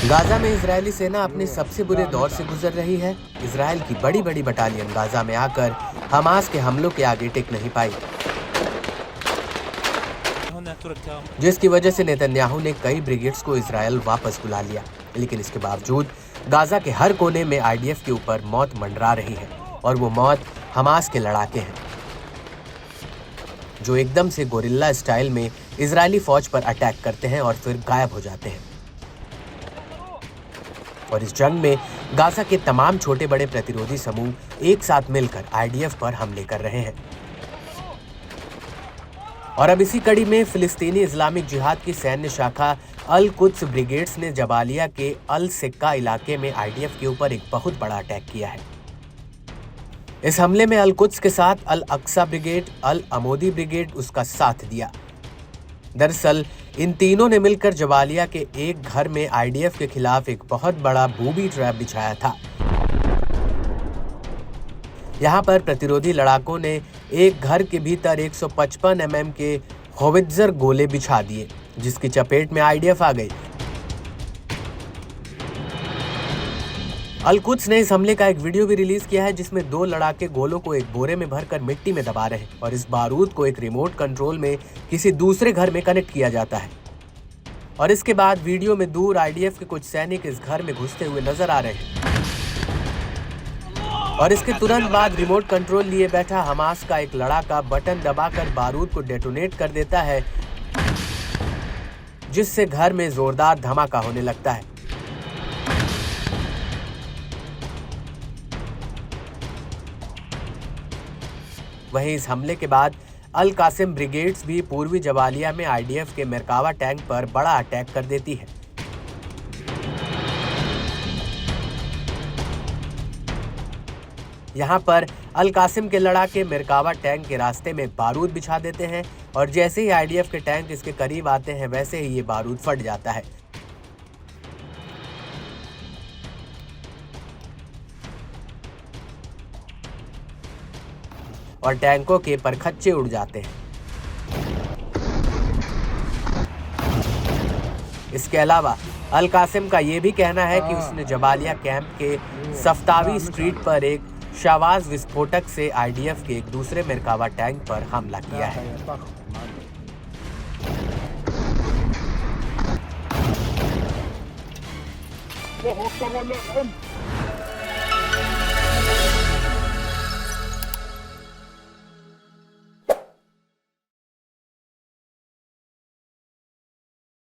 Gaza में Israeli सेना अपने सबसे बुरे दौर से गुजर रही है। इजराइल की बड़ी बड़ी बटालियन गाजा में आकर हमास के हमलों के आगे टिक नहीं पाई, जिसकी वजह से नेतन्याहू ने कई ब्रिगेड्स को इजराइल वापस बुला लिया। लेकिन इसके बावजूद गाजा के हर कोने में आईडीएफ के ऊपर मौत मंडरा रही है, और वो मौत हमास के लड़ाके हैं, जो एकदम से गोरिल्ला स्टाइल में इजरायली फौज पर अटैक करते हैं और फिर गायब हो जाते हैं। और इस जंग में गाजा के तमाम छोटे बड़े प्रतिरोधी समूह एक साथ मिलकर आईडीएफ पर हमले कर रहे हैं। और अब इसी कड़ी में फिलिस्तीनी इस्लामिक जिहाद की सैन्य शाखा अल कुद्स ब्रिगेड्स ने जबालिया के अल सिक्का इलाके में आईडीएफ के ऊपर एक बहुत बड़ा अटैक किया है। इस हमले में अल कुद्स के साथ अल अक्सा ब्रिगेड, अल अमोदी ब्रिगेड उसका साथ दिया। दरअसल इन तीनों ने मिलकर जबालिया के एक घर में आईडीएफ के खिलाफ एक बहुत बड़ा बूबी ट्रैप बिछाया था। यहाँ पर प्रतिरोधी लड़ाकों ने एक घर के भीतर 155 mm के होवित्जर गोले बिछा दिए, जिसकी चपेट में आईडीएफ आ गई। अल कुद्स ने इस हमले का एक वीडियो भी रिलीज किया है, जिसमें 2 लड़ाके गोलों को एक बोरे में भरकर मिट्टी में दबा रहे हैं और इस बारूद को एक रिमोट कंट्रोल में किसी दूसरे घर में कनेक्ट किया जाता है। और इसके बाद वीडियो में दूर आईडीएफ के कुछ सैनिक इस घर में घुसते हुए नजर आ रहे हैं। और इसके तुरंत बाद रिमोट कंट्रोल लिए बैठा हमास का एक लड़ाका बटन दबाकर बारूद को डेटोनेट कर देता है, जिससे घर में जोरदार धमाका होने लगता है। वहीं इस हमले के बाद अल कासिम ब्रिगेड्स भी पूर्वी जबालिया में आईडीएफ के मेरकावा टैंक पर बड़ा अटैक कर देती है। यहाँ पर अल कासिम के लड़ाके मेरकावा टैंक के रास्ते में बारूद बिछा देते हैं, और जैसे ही आईडीएफ के टैंक इसके करीब आते हैं वैसे ही ये बारूद फट जाता है। और टैंकों के परखच्चे उड़ जाते हैं। इसके अलावा अल कासिम का यह भी कहना है कि उसने जबालिया कैंप के सफ्तावी स्ट्रीट पर एक शावाज विस्फोटक से आईडीएफ के एक दूसरे मेरकावा टैंक पर हमला किया है।